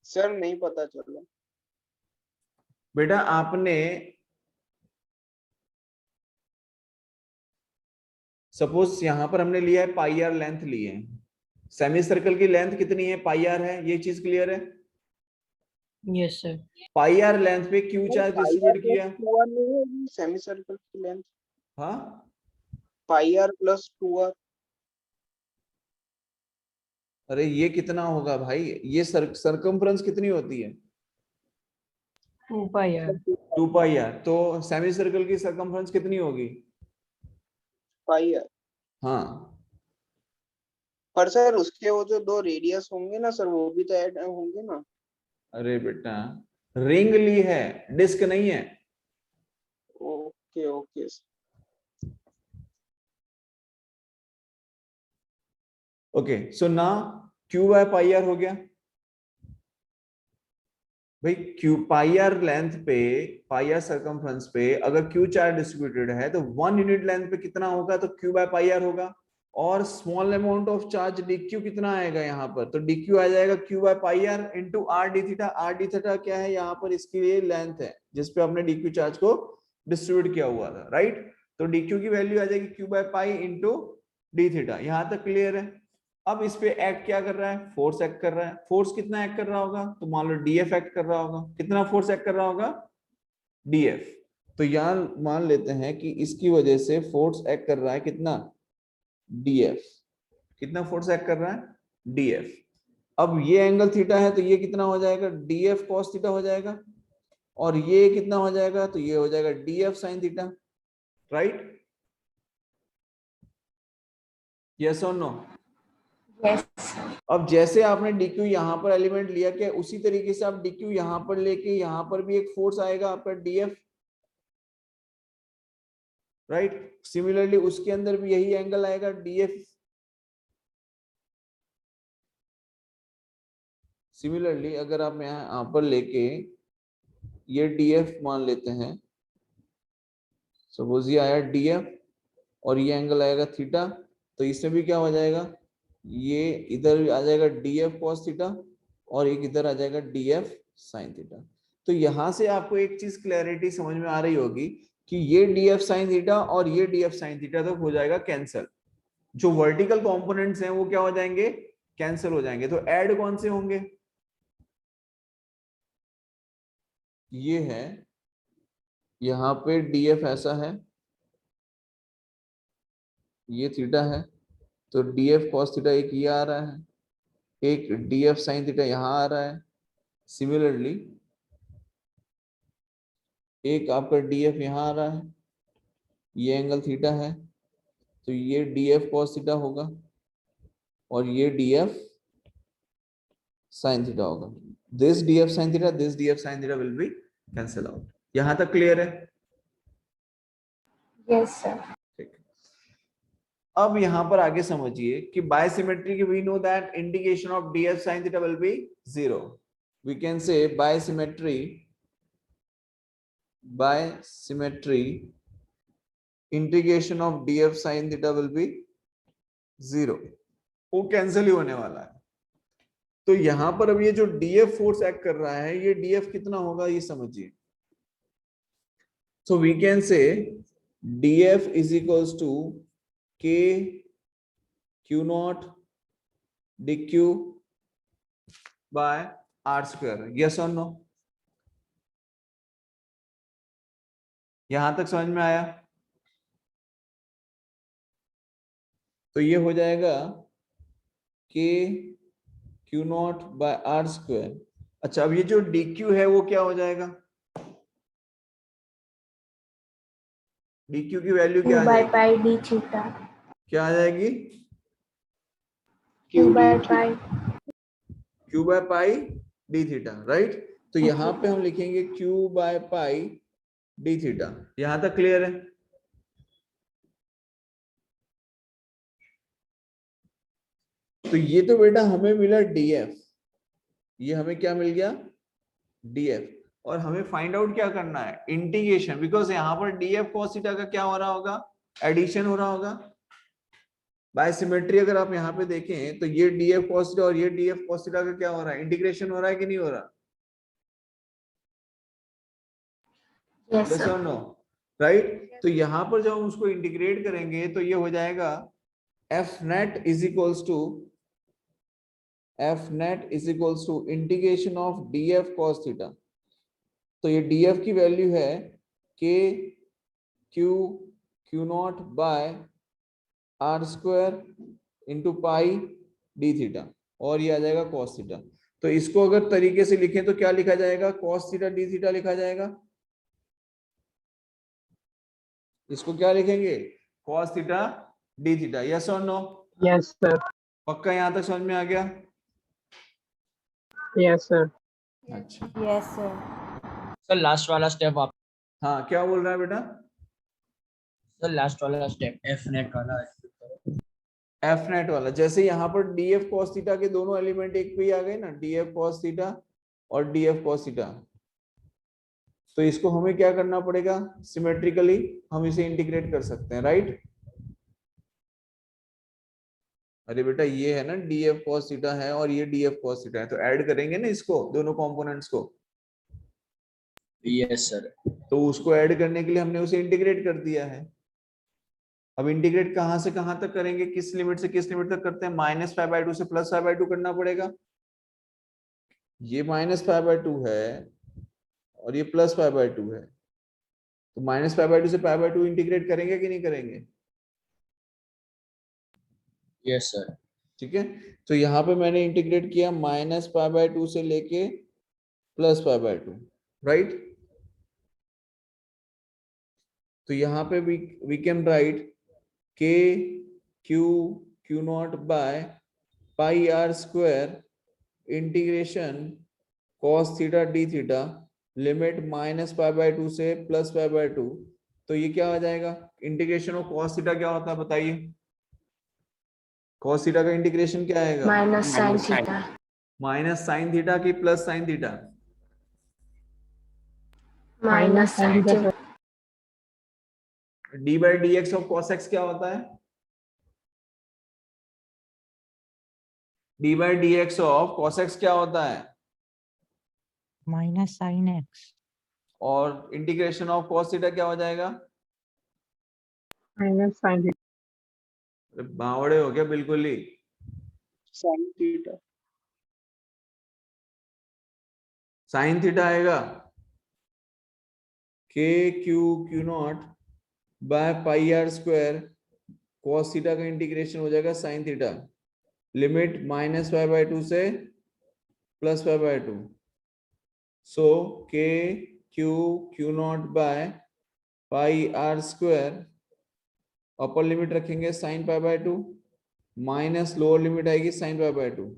सर नहीं पता चला। बेटा आपने सपोज यहां पर हमने लिया है पाई आर लेंथ ली है, सेमी सर्कल की लेंथ कितनी है? पाई आर है, ये चीज क्लियर है? Yes sir. Pi R length पे क्यू चार्ज डिस्ट्रीब्यूट किया। नहीं होगी सेमी सर्कल की लेंथ, हाँ, पाई आर प्लस 2r। अरे ये कितना होगा भाई? ये सरकमफ्रेंस कितनी होती है? 2 पाई आर। 2 pi R. तो सेमी सर्कल की सरकमफ्रेंस कितनी होगी? Pi R. हाँ, पर सर उसके वो जो 2 रेडियस होंगे ना सर, वो भी तो ऐड होंगे ना। अरे बेटा रिंग ली है, डिस्क नहीं है। Okay okay. ओके, सो ना क्यू बाय पाई आर हो गया भाई। क्यू पाई आर लेंथ पे, पाई आर सरकमफ्रेंस पे अगर क्यू चार्ज डिस्ट्रीब्यूटेड है तो 1 यूनिट लेंथ पे कितना होगा? तो क्यू बाय पाई आर होगा। और small amount of charge dq कितना आएगा यहाँ पर? तो dq आ जाएगा q by pi R into R D theta. R D theta क्या है यहाँ पर? इसकी ये लेंथ है जिसपे हमने dq चार्ज को डिस्ट्रीब्यूट किया हुआ था, राइट? तो dq की वैल्यू आ जाएगी q by pi into D theta. यहाँ तक क्लियर है? अब इस पे एक्ट क्या कर रहा है? फोर्स एक्ट कर रहा है। फोर्स कितना एक्ट कर रहा होगा? तो मान लो डीएफ एक्ट कर रहा होगा। कितना फोर्स एक्ट कर रहा होगा? डीएफ। तो यहां मान लेते हैं कि इसकी वजह से फोर्स एक्ट कर रहा है कितना? डीएफ। कितना फोर्स एक्ट कर रहा है? डीएफ। अब ये एंगल थीटा है तो ये कितना हो जाएगा? डीएफ कॉस थीटा हो जाएगा। और ये कितना हो जाएगा? तो ये हो जाएगा DF sine theta, right? Yes और नो? Yes. अब जैसे आपने dq यहां पर एलिमेंट लिया, क्या उसी तरीके से आप dq यहां पर लेके यहां पर भी एक फोर्स आएगा आपका df, राइट? सिमिलरली उसके अंदर भी यही एंगल आएगा df। सिमिलरली अगर आप यहां पर लेके ये df मान लेते हैं, सपोज ये आया df और ये एंगल आएगा थीटा, तो इसमें भी क्या हो जाएगा? ये इधर आ जाएगा df cos थीटा और एक इधर आ जाएगा df sin थीटा। तो यहां से आपको एक चीज क्लैरिटी समझ में आ रही होगी कि ये df sin थीटा और ये df sin थीटा तो हो जाएगा कैंसल। जो वर्टिकल कंपोनेंट्स हैं वो क्या हो जाएंगे? कैंसिल हो जाएंगे। तो ऐड कौन से होंगे? ये है, यहाँ पे df ऐसा है, ये थीटा है, तो df cos थीटा एक ये आ रहा है, एक df sin थीटा यहाँ आ रहा है। सिमिलरली एक आपका df यहाँ आ रहा है, ये एंगल थीटा है, तो ये df cos थीटा होगा और ये df sin थीटा होगा। This df sin theta, this df sin theta will B cancel out. यहाँ तक क्लियर है? Yes, sir. ठीक। अब यहाँ पर आगे समझिए कि बाय सिमेट्री की we know that integration of df sin theta will be 0। We can say by symmetry integration of df sin theta will be 0। वो कैंसिल ही होने वाला है। तो यहां पर अब ये जो df फोर्स एक्ट कर रहा है, ये df कितना होगा ये समझिए। So we can say df is equals to k q naught dq by r square. Yes or no? यहां तक समझ में आया? तो ये हो जाएगा k q not by R square. अच्छा, अब ये जो dq है वो क्या हो जाएगा? dq की वैल्यू क्या Q आ by जाएगी? pi d theta. क्या आ जाएगी? Q by pi. q by pi D theta, right? तो यहाँ पे हम लिखेंगे q by pi D theta. यहां तक क्लियर है? तो ये तो बेटा हमें मिला df, ये हमें क्या मिल गया? df. और हमें फाइंड आउट क्या करना है? इंटीग्रेशन, बिकॉज यहाँ पर df cos थीटा का क्या हो रहा होगा? एडिशन हो रहा होगा. बाय सिमेट्री अगर आप यहाँ पे देखें तो ये df cos थीटा और ये df cos थीटा का क्या हो रहा है? इंटीग्रेशन हो रहा है कि नहीं हो रहा? Yes, Yes sir. or no? Right? तो यहाँ पर जब हम उसको इंटीग्रेट करेंगे तो ये हो जाएगा f net is equals to integration of df cos theta. तो ये df की वैल्यू है k q not by R square into pi D theta, और ये आ जाएगा cos थीटा. तो इसको अगर तरीके से लिखें तो क्या लिखा जाएगा? cos थीटा डी थीटा लिखा जाएगा. इसको क्या लिखेंगे? cos theta d theta. Yes और नो? Yes sir. पक्का यहां तक समझ में आ गया? Yes sir. अच्छा, Yes, sir. सर लास्ट वाला स्टेप आप हाँ क्या बोल रहा है बेटा? सर लास्ट वाला स्टेप एफ नेट वाला एफ नेट वाला, जैसे यहाँ पर df cos थीटा के दोनों एलिमेंट एक पे ही आ गए ना, df cos थीटा और df cos थीटा. तो इसको हमें क्या करना पड़ेगा? सिमेट्रिकली हम इसे इंटीग्रेट कर सकते हैं, राइट? अरे बेटा ये है ना df cos थीटा है और ये df cos थीटा है, तो ऐड करेंगे ना इसको, दोनों कंपोनेंट्स को. Yes sir. तो उसको ऐड करने के लिए हमने उसे इंटीग्रेट कर दिया है. अब इंटीग्रेट कहां से कहां तक करेंगे? किस लिमिट से किस लिमिट तक करते हैं? -5/2 से +5/2 करना पड़ेगा. ये -5/2 है और ये +5/2 है, तो -5/2 से π/2 इंटीग्रेट करेंगे कि नहीं करेंगे? Yes sir. ठीक है, तो यहाँ पे मैंने इंटीग्रेट किया -π/2 से लेके +π/2, राइट? तो यहाँ पे we can write k q not by pi are square integration cos theta d theta limit -π/2 से +π/2. तो ये क्या आ जाएगा? इंटीग्रेशन ऑफ cos थीटा क्या होता है बताइए? cos थीटा का इंटीग्रेशन क्या आएगा? Minus sin theta. Minus sine theta की plus sine theta? Minus sin theta. d/dx of cos x क्या होता है? d/dx ऑफ cos x क्या होता है? Minus sine x. और इंटीग्रेशन ऑफ cos थीटा क्या हो जाएगा? Minus sine theta. अरे बावड़े हो गया बिल्कुल ही. Sine theta. साइन थीटा आएगा k q not by pi are square, cos theta का इंटीग्रेशन हो जाएगा साइन थीटा, लिमिट -π/2 से +π/2. So k q not by pi are square, upper limit रखेंगे साइन π/2 माइनस लोअर लिमिट आएगी साइन π/2.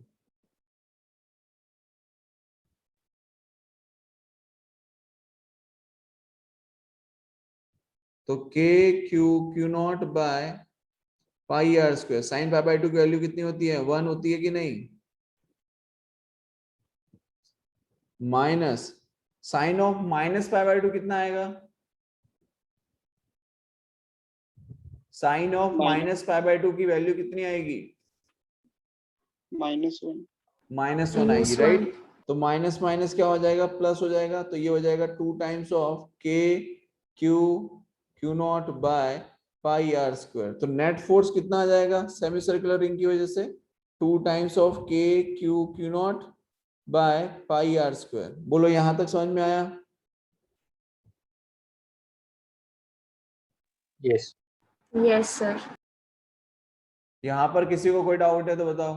तो k q not by pi are square, sine π/2 की value कितनी होती है? 1 होती है कि नहीं? माइनस साइन ऑफ -π/2 कितना आएगा? साइन ऑफ -π/2 की वैल्यू कितनी आएगी? -1. -1 आएगी, राइट? तो माइनस माइनस क्या हो जाएगा? प्लस हो जाएगा. तो ये हो जाएगा 2 times of k q not by pi are square. तो नेट फोर्स कितना आ जाएगा सेमी सर्कुलर रिंग की वजह से 2 times of K q not by pi are square. बोलो यहां तक समझ में आया? Yes. Yes, sir. यहां पर किसी को कोई डाउट है तो बताओ।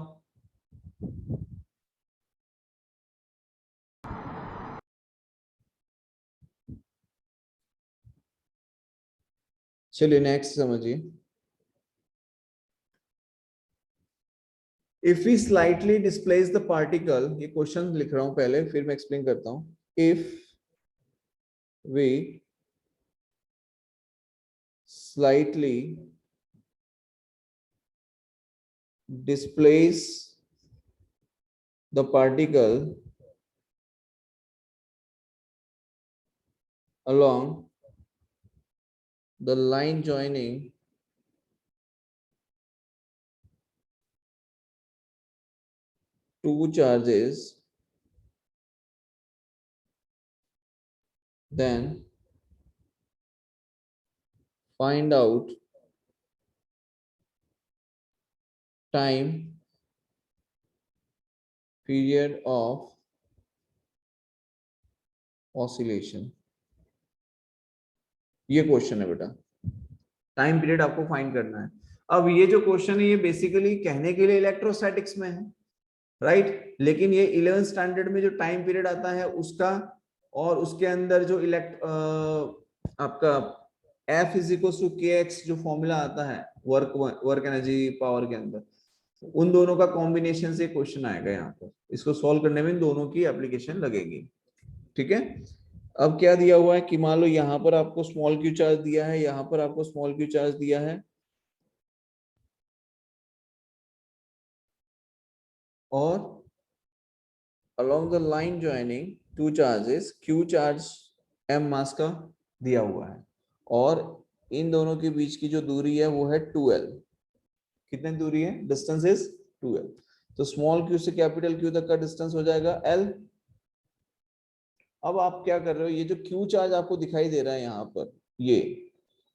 चलिए नेक्स्ट समझिए। If we slightly displace the particle, ये क्वेश्चन लिख रहा हूं पहले फिर मैं एक्सप्लेन करता हूं। If we slightly displace the particle along the line joining two charges, then find out time period of oscillation। ये क्वेश्चन है बेटा, टाइम पीरियड आपको फाइंड करना है। अब ये जो क्वेश्चन है ये बेसिकली कहने के लिए इलेक्ट्रोस्टैटिक्स में है, राइट? लेकिन ये 11th स्टैंडर्ड में जो टाइम पीरियड आता है उसका और उसके अंदर जो आपका F is equal to kx जो फॉर्मूला आता है वर्क एनर्जी पावर के अंदर, उन दोनों का कॉम्बिनेशन से क्वेश्चन आएगा यहाँ पर। इसको सॉल्व करने में इन दोनों की एप्लीकेशन लगेगी, ठीक है? अब क्या दिया हुआ है कि मान लो यहाँ पर आपको स्मॉल क्यू चार्ज दिया है, यहाँ पर आपको स्मॉल क्यू चार्ज दिया है, और along the line joining two charges, q charge m मास का दिया हुआ है, और इन दोनों के बीच की जो दूरी है वो है 2l। कितनी दूरी है? Distance is 2l। तो स्मॉल q से कैपिटल Q तक का डिस्टेंस हो जाएगा l। अब आप क्या कर रहे हो, ये जो q चार्ज आपको दिखाई दे रहा है यहाँ पर, ये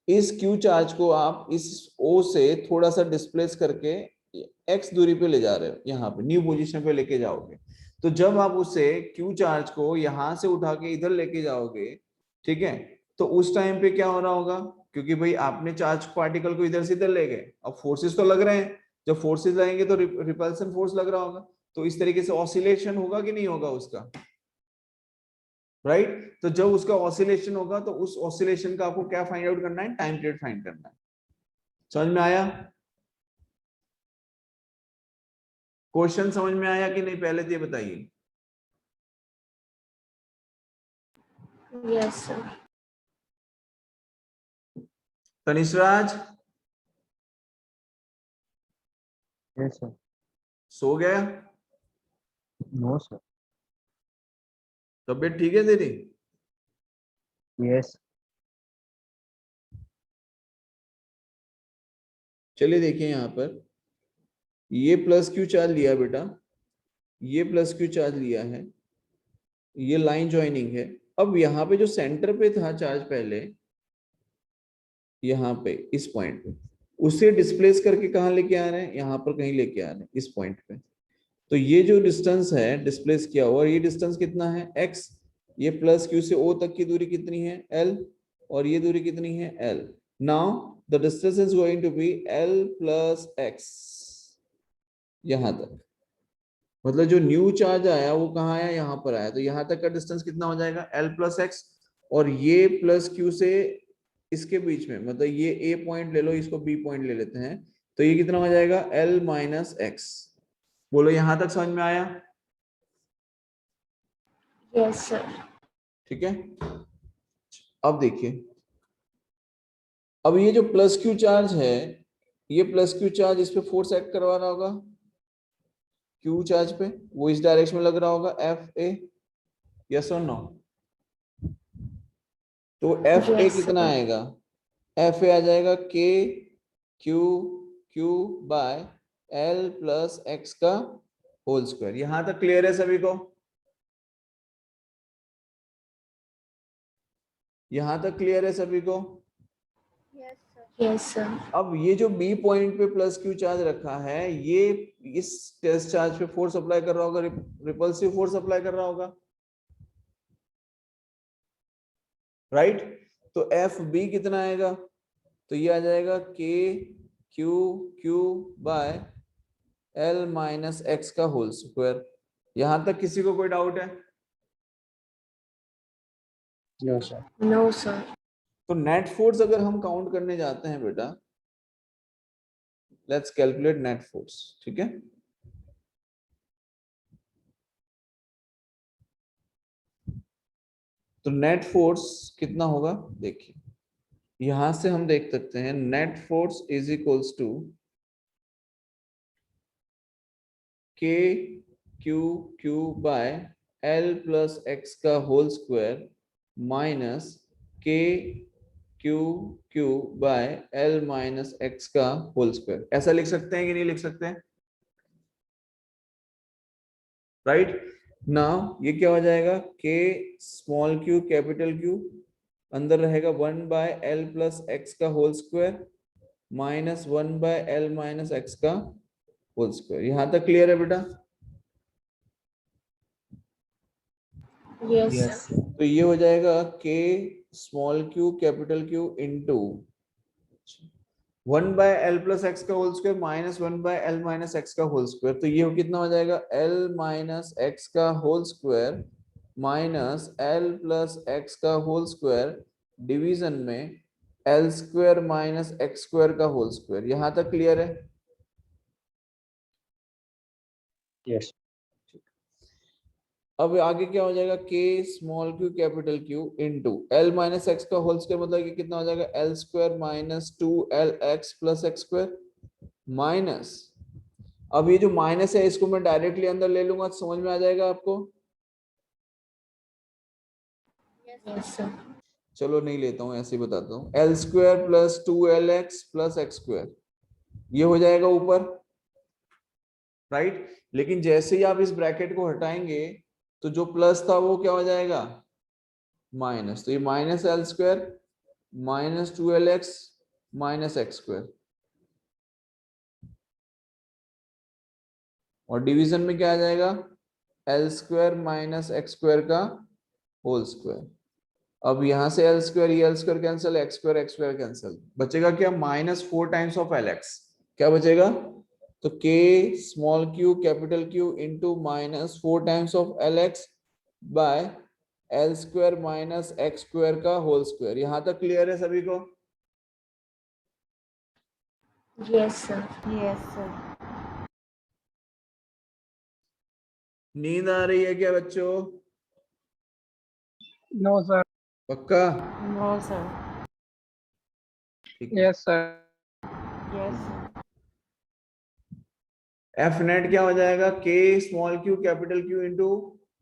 इस q चार्ज को आप इस O से थोड़ा सा डिस्प्लेस करके x दूरी पे ले जा रहे हो, यहाँ पे न्यू पोजीशन पे लेके जाओगे। तो जब आप उसे q चार्ज को यहां से उठा के इधर लेके जाओगे, ठीक है, तो उस टाइम पे क्या हो रहा होगा, क्योंकि भाई आपने चार्ज पार्टिकल को इधर से इधर ले गए, अब फोर्सेस तो लग रहे हैं, जब फोर्सेस लगेंगे तो रिपल्सन फोर्स लग रहा होगा, तो इस तरीके से ऑसिलेशन होगा कि नहीं होगा उसका, राइट? तो जब उसका ऑसिलेशन होगा तो उस ऑसिलेशन का आपको क्या फाइंड आउट करना है? टाइम पीरियड फाइंड करना है। समझ में आया? क्वेश्चन समझ में आया कि नहीं, पहले तो ये बताइए। Yes, sir. तनिष्राज Yes, sir. सो गया? No, sir. तबीयत ठीक है तेरी? Yes. चलिए देखिए यहाँ पर, ये प्लस क्यू चार्ज लिया बेटा, ये प्लस क्यू चार्ज लिया है, ये लाइन ज्वाइनिंग है। अब यहाँ पे जो सेंटर पे था चार्ज पहले, यहाँ पे इस पॉइंट पे, उसे डिस्प्लेस करके कहाँ लेके आ रहे हैं? यहाँ पर कहीं लेके आ रहे हैं, इस पॉइंट पे। तो ये जो डिस्टेंस है डिस्प्लेस किया हुआ, ये डिस्टेंस कितना है? x। ये प्लस क्यू से O तक की दूरी कितनी है? l। और ये दूरी कितनी है? l। Now the distance is going to be l plus x, यहां तक। मतलब जो न्यू चार्ज आया वो कहाँ आया? यहाँ पर आया। तो यहाँ तक का डिस्टेंस कितना हो जाएगा? l प्लस x, और ये प्लस क्यू से इसके बीच में, मतलब ये a पॉइंट ले लो, इसको b पॉइंट ले लेते हैं, तो ये कितना हो जाएगा? l minus x। बोलो यहां तक समझ में आया? Yes, sir. ठीक है। अब देखिए, अब ये जो प्लस क्यू चार्ज है, ये प्लस क्यू चार्ज इस पे फोर्स एक्ट करवा रहा होगा क्यू चार्ज पे, वो इस डायरेक्शन में लग रहा होगा एफ ए, यस और नो? तो एफ ए Yes, कितना sir. आएगा? एफ ए आ जाएगा के q q by L plus x का होल स्क्वायर। यहां तक क्लियर है सभी को? यहाँ तक क्लियर है सभी को? Yes, sir. अब ये जो बी पॉइंट पे प्लस क्यू चार्ज रखा है, ये इस टेस्ट चार्ज पे फोर्स अप्लाई कर रहा होगा, रिपल्सिव फोर्स अप्लाई कर रहा होगा, राइट? तो एफ बी कितना आएगा? तो ये आ जाएगा के q q by L minus x का होल स्क्वायर। यहां तक किसी को कोई डाउट है? No, sir. No, sir. तो नेट फोर्स अगर हम काउंट करने जाते हैं बेटा, लेट्स कैलकुलेट नेट फोर्स, ठीक है? तो नेट फोर्स कितना होगा देखिए, यहां से हम देख सकते हैं net force is equals to k q q by L plus x का whole square minus k q q by L minus x का होल स्क्वायर। ऐसा लिख सकते हैं कि नहीं लिख सकते हैं? राइट नाउ ये क्या हो जाएगा? K small q capital Q, अंदर रहेगा 1 बाय एल प्लस एक्स का whole square minus 1 by L minus x का होल स्क्वायर। यहां तक क्लियर है बेटा? Yes, Yes. sir. तो ये हो जाएगा k small q capital q into 1 by L plus x का whole square minus 1 by L minus x का होल स्क्वायर। तो ये कितना हो जाएगा? एल माइनस एक्स का whole square minus l plus x का होल स्क्वायर डिवीजन में l square minus x square का होल स्क्वायर। यहां तक क्लियर है? Yes. अब आगे क्या हो जाएगा? K small q capital q into L minus x का होल स्क्वायर, मतलब कि कितना हो जाएगा? L square minus 2l x plus x square minus, अब ये जो माइनस है इसको मैं डायरेक्टली अंदर ले लूंगा तो समझ में आ जाएगा आपको? Yes, sir. चलो नहीं लेता हूं, ऐसे ही बताता हूँ। L square plus 2l x plus x square ये हो जाएगा ऊपर, राइट? लेकिन जैसे ही आप इस ब्रैकेट को हटाएंगे तो जो प्लस था वो क्या हो जाएगा? माइनस। तो ये minus L square minus 2l x minus x square, और डिवीजन में क्या आ जाएगा? L square minus x square का होल स्क्वायर। अब यहां से एल स्क्वायर, ये L square cancel, x square cancel, बचेगा क्या? Minus 4 times of L x. क्या बचेगा? तो के small q capital q into minus 4 times of L x by l square minus x square का होल स्क्वायर। यहां तक क्लियर है सभी को? Yes, sir. Yes, sir. नींद आ रही है क्या बच्चों? No, sir. पक्का? No, sir. ठीक है। Yes, sir. Yes, sir. F net क्या हो जाएगा? K small q capital q into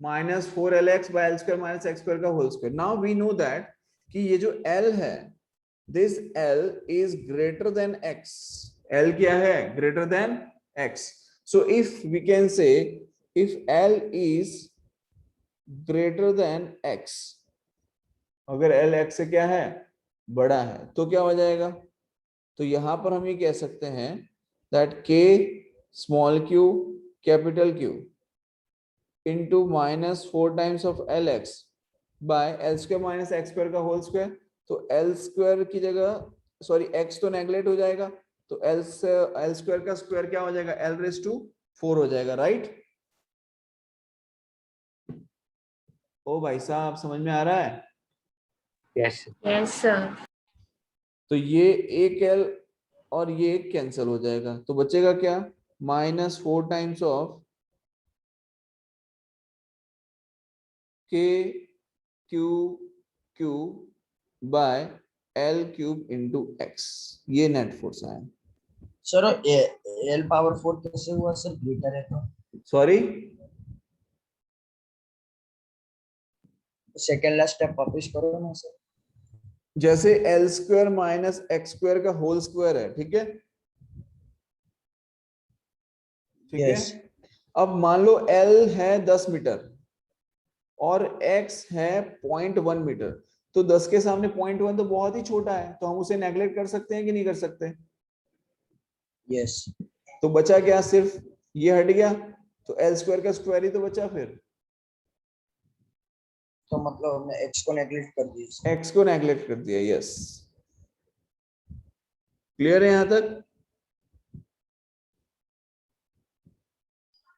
minus 4l x by l square minus x square का whole square. Now we know that कि ये जो l है, this l is greater than x। l क्या है? Greater than x। So if we can say if l is greater than x, अगर l x से क्या है? बड़ा है, तो क्या हो जाएगा? तो यहां पर हम ये कह सकते हैं that k small q capital q into minus 4 times of L x by l square minus x square का होल स्क्वायर। तो एल स्क्वायर की जगह, सॉरी एक्स तो नेगलेक्ट हो जाएगा, तो एल स्क्वायर का स्क्वायर क्या हो जाएगा? एल रेज टू 4 हो जाएगा, राइट? ओ भाई साहब समझ में आ रहा है? Yes. Yes, sir. तो ये एक एल और ये कैंसिल हो जाएगा, तो बचेगा क्या? Minus 4 times of K q q by L cube into x. ये नेट फोर्स आया। सर एल पावर 4 कैसे हुआ सर? ग्रेटर है तो सॉरी, सेकेंड लास्ट स्टेप वापस करो ना सर। जैसे L square minus x square का होल स्क्वायर है, ठीक है? ठीक Yes. है? अब मान लो एल है 10 मीटर और x है 0.1 मीटर, तो 10 के सामने 0.1 तो बहुत ही छोटा है, तो हम उसे नेग्लेक्ट कर सकते हैं कि नहीं कर सकते? यस तो बचा क्या, सिर्फ ये हट गया, तो एल स्क्वायर का स्क्वायर ही तो बचा फिर। तो मतलब हमने x को नेगलेक्ट कर दिया। एक्स को नेग्लेक्ट कर दिया, यस। क्लियर है यहां तक?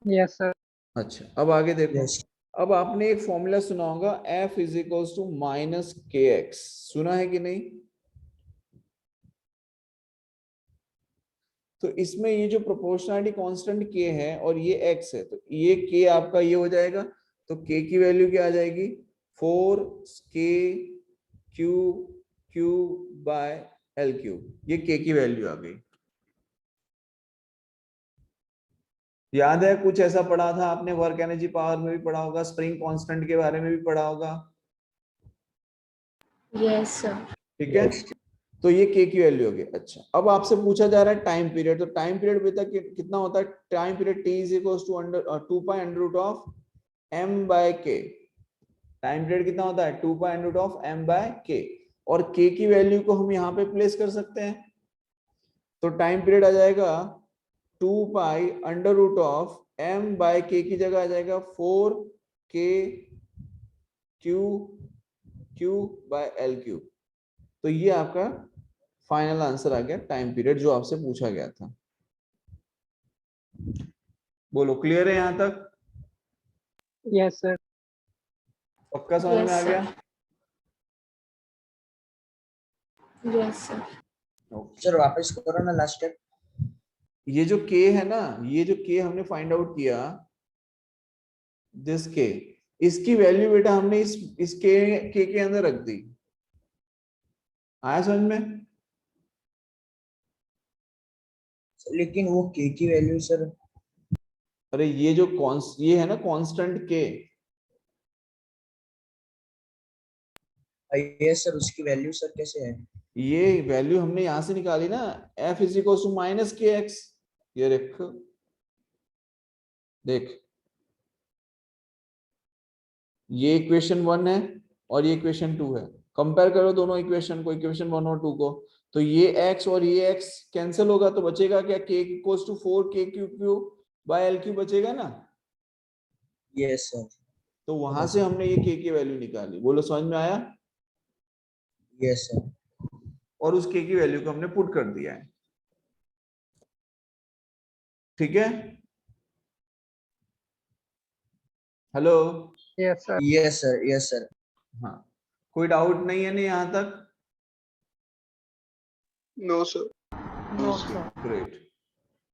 Yes, sir. अच्छा, अब आगे देखो। यस अब आपने एक फॉर्मूला सुना होगा, f is equals to minus K x, सुना है कि नहीं? तो इसमें ये जो प्रोपोर्शनलिटी कांस्टेंट k है और ये x है, तो ये k आपका ये हो जाएगा, तो k की वैल्यू क्या आ जाएगी, 4k Q by L cube, ये k की वैल्यू आ गई। याद है कुछ ऐसा पढ़ा था आपने, वर्क एनर्जी पावर में भी पढ़ा होगा, स्प्रिंग कांस्टेंट के बारे में भी पढ़ा होगा, Yes, sir. ठीक है? तो ये k की वैल्यू हो गई। अच्छा, अब आपसे पूछा जा रहा है टाइम पीरियड, तो टाइम पीरियड बेटा कितना होता है? Time period t is equals to 2 pi under root of m by k। Time period कितना होता है? 2 pi under root of m by k, और k की वैल्यू को हम यहाँ पे प्लेस कर सकते हैं, तो टाइम पीरियड आ जाएगा 2 pi under root of m by k की जगह आ जाएगा 4k Q by L cube. तो ये आपका फाइनल आंसर आ गया, टाइम पीरियड जो आपसे पूछा गया था। बोलो, क्लियर है यहां तक? Yes, sir. पक्का समझ में आ Yes, गया? Yes, sir. सर वापस करो ना लास्ट स्टेप। ये जो k है ना, ये जो k हमने फाइंड आउट किया, दिस k, इसकी वैल्यू बेटा हमने इस k के अंदर रख दी। आया समझ में? लेकिन वो k की वैल्यू सर, अरे ये जो ये है ना कांस्टेंट k, यस सर, उसकी वैल्यू सर कैसे है? ये वैल्यू हमने यहां से निकाली ना, f is equal to minus K x. ये रखो, देख, ये इक्वेशन 1 है और ये इक्वेशन 2 है, कंपेयर करो दोनों इक्वेशन को, इक्वेशन 1 और 2 को, तो ये x और ये x कैंसिल होगा, तो बचेगा क्या, k equals to 4k cube by L cube बचेगा ना। Yes sir. तो वहां से हमने ये k की वैल्यू निकाली। बोलो, समझ में आया? Yes sir. और उस k की वैल्यू को हमने पुट कर दिया है, ठीक है? Hello? Yes, sir. Yes sir. Yes sir. हाँ, कोई डाउट नहीं है ना यहाँ तक? No sir. No, sir. Great.